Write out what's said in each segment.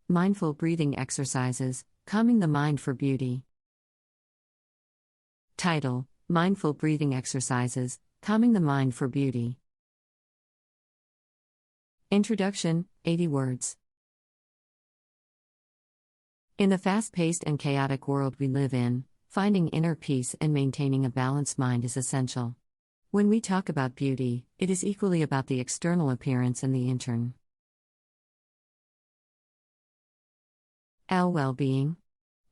Mindful breathing exercises, calming the mind for beauty. Title: Mindful breathing exercises, calming the mind for beauty. Introduction, 80 words. In the fast-paced and chaotic world we live in, finding inner peace and maintaining a balanced mind is essential. When we talk about beauty, it is equally about the external appearance and the internal well-being.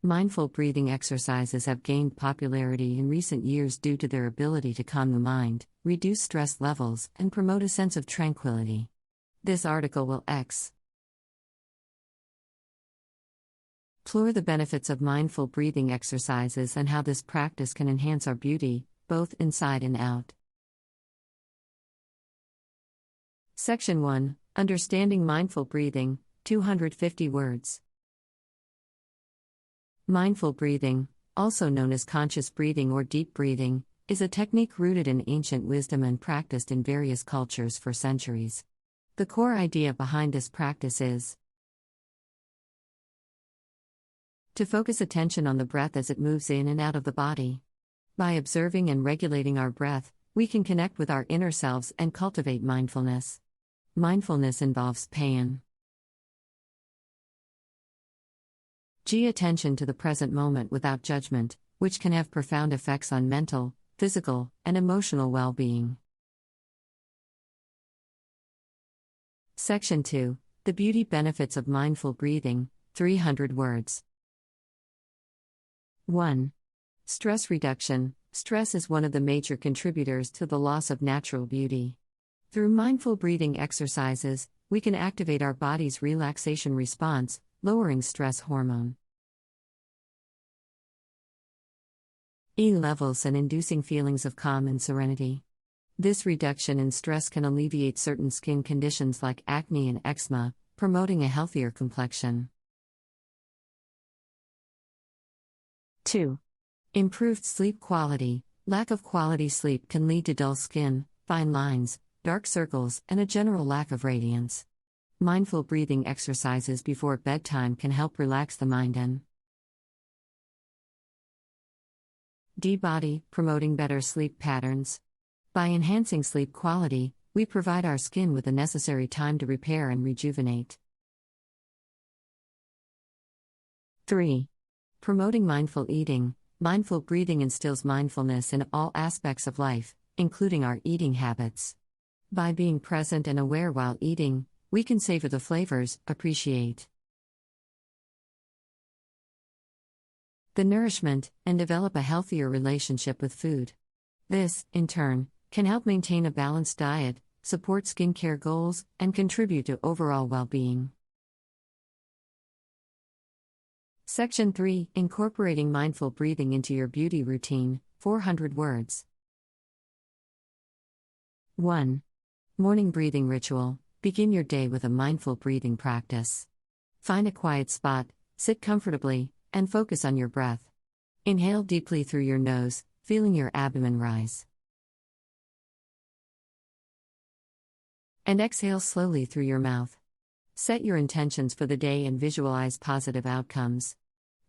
Mindful breathing exercises have gained popularity in recent years due to their ability to calm the mind, reduce stress levels, and promote a sense of tranquility. This article will explore the benefits of mindful breathing exercises and how this practice can enhance our beauty, both inside and out. Section 1: Understanding Mindful Breathing, 250 words. Mindful breathing, also known as conscious breathing or deep breathing, is a technique rooted in ancient wisdom and practiced in various cultures for centuries. The core idea behind this practice is to focus attention on the breath as it moves in and out of the body. By observing and regulating our breath, we can connect with our inner selves and cultivate mindfulness. Mindfulness involves paying attention to the present moment without judgment, which can have profound effects on mental, physical, and emotional well-being. Section 2: The Beauty Benefits of Mindful Breathing, 300 words. 1. Stress reduction. Stress is one of the major contributors to the loss of natural beauty. Through mindful breathing exercises, we can activate our body's relaxation response, lowering stress hormone levels and inducing feelings of calm and serenity. This reduction in stress can alleviate certain skin conditions like acne and eczema, promoting a healthier complexion. 2. Improved sleep quality. Lack of quality sleep can lead to dull skin, fine lines, dark circles, and a general lack of radiance. Mindful breathing exercises before bedtime can help relax the mind and body, promoting better sleep patterns. By enhancing sleep quality, we provide our skin with the necessary time to repair and rejuvenate. 3. Promoting mindful eating. Mindful breathing instills mindfulness in all aspects of life, including our eating habits. By being present and aware while eating, we can savor the flavors, appreciate the nourishment, and develop a healthier relationship with food. This, in turn, can help maintain a balanced diet, support skincare goals, and contribute to overall well-being. Section 3: Incorporating Mindful Breathing into Your Beauty Routine, 400 words. 1. Morning Breathing Ritual. Begin your day with a mindful breathing practice. Find a quiet spot, sit comfortably, and focus on your breath. Inhale deeply through your nose, feeling your abdomen rise. And exhale slowly through your mouth. Set your intentions for the day and visualize positive outcomes.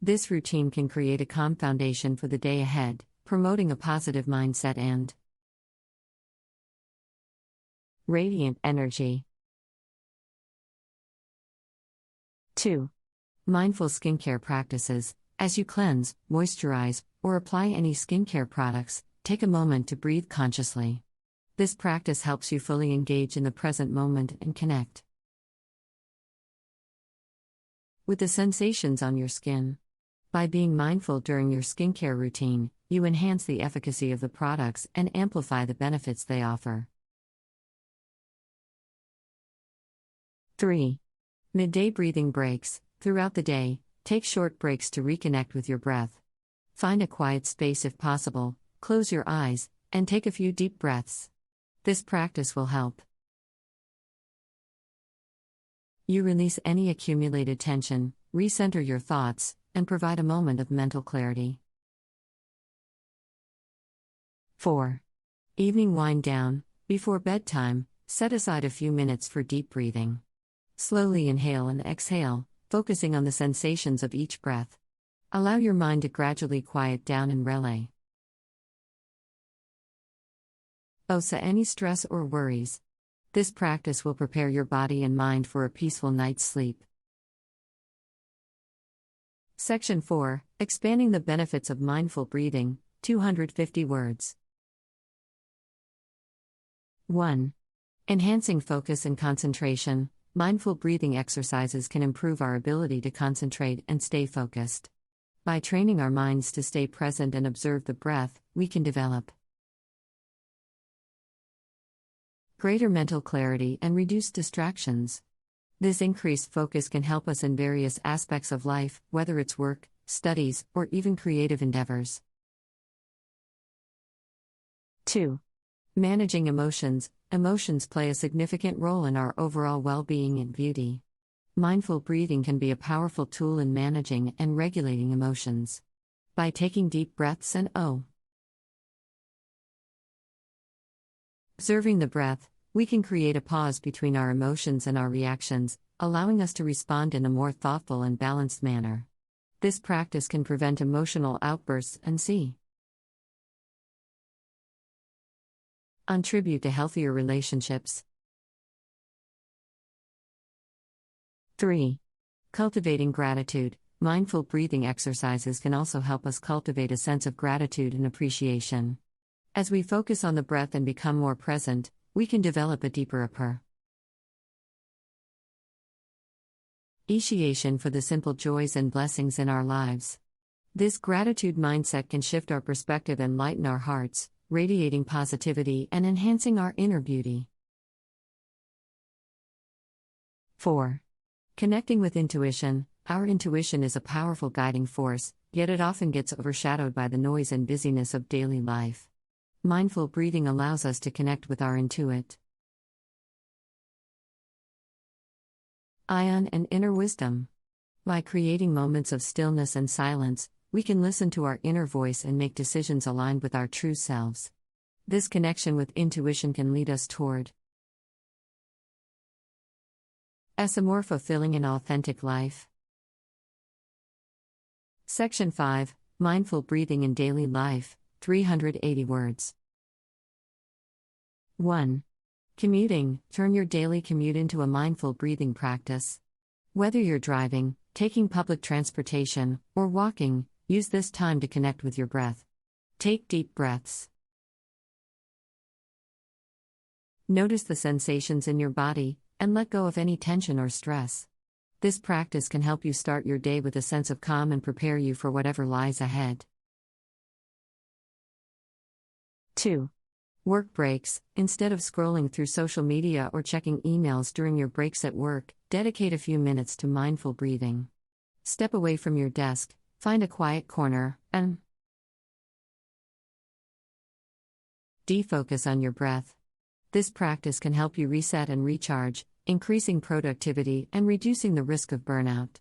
This routine can create a calm foundation for the day ahead, promoting a positive mindset and radiant energy. 2. Mindful skincare practices. As you cleanse, moisturize, or apply any skincare products, take a moment to breathe consciously. This practice helps you fully engage in the present moment and connect with the sensations on your skin. By being mindful during your skincare routine, you enhance the efficacy of the products and amplify the benefits they offer. 3. Midday breathing breaks. Throughout the day, take short breaks to reconnect with your breath. Find a quiet space if possible, close your eyes, and take a few deep breaths. This practice will help you release any accumulated tension, recenter your thoughts, and provide a moment of mental clarity. 4. Evening wind down. Before bedtime, set aside a few minutes for deep breathing. Slowly inhale and exhale, focusing on the sensations of each breath. Allow your mind to gradually quiet down and relay. Osa any stress or worries. This practice will prepare your body and mind for a peaceful night's sleep. Section 4, Expanding the Benefits of Mindful Breathing, 250 words. 1. Enhancing focus and concentration. Mindful breathing exercises can improve our ability to concentrate and stay focused. By training our minds to stay present and observe the breath, we can develop greater mental clarity and reduce distractions. This increased focus can help us in various aspects of life, whether it's work, studies, or even creative endeavors. 2. Managing emotions. Emotions play a significant role in our overall well-being and beauty. Mindful breathing can be a powerful tool in managing and regulating emotions. By taking deep breaths and observing the breath, we can create a pause between our emotions and our reactions, allowing us to respond in a more thoughtful and balanced manner. This practice can prevent emotional outbursts and contribute to healthier relationships. 3. Cultivating gratitude. Mindful breathing exercises can also help us cultivate a sense of gratitude and appreciation. As we focus on the breath and become more present, we can develop a deeper appreciation for the simple joys and blessings in our lives. This gratitude mindset can shift our perspective and lighten our hearts, radiating positivity and enhancing our inner beauty. 4. Connecting with intuition. Our intuition is a powerful guiding force, yet it often gets overshadowed by the noise and busyness of daily life. Mindful breathing allows us to connect with our intuition and inner wisdom. By creating moments of stillness and silence, we can listen to our inner voice and make decisions aligned with our true selves. This connection with intuition can lead us toward a more fulfilling and authentic life. Section 5, Mindful Breathing in Daily Life, 380 words. 1. Commuting. Turn your daily commute into a mindful breathing practice. Whether you're driving, taking public transportation, or walking, use this time to connect with your breath. Take deep breaths. Notice the sensations in your body, and let go of any tension or stress. This practice can help you start your day with a sense of calm and prepare you for whatever lies ahead. 2. Work breaks. Instead of scrolling through social media or checking emails during your breaks at work, dedicate a few minutes to mindful breathing. Step away from your desk, find a quiet corner, and defocus on your breath. This practice can help you reset and recharge, increasing productivity and reducing the risk of burnout.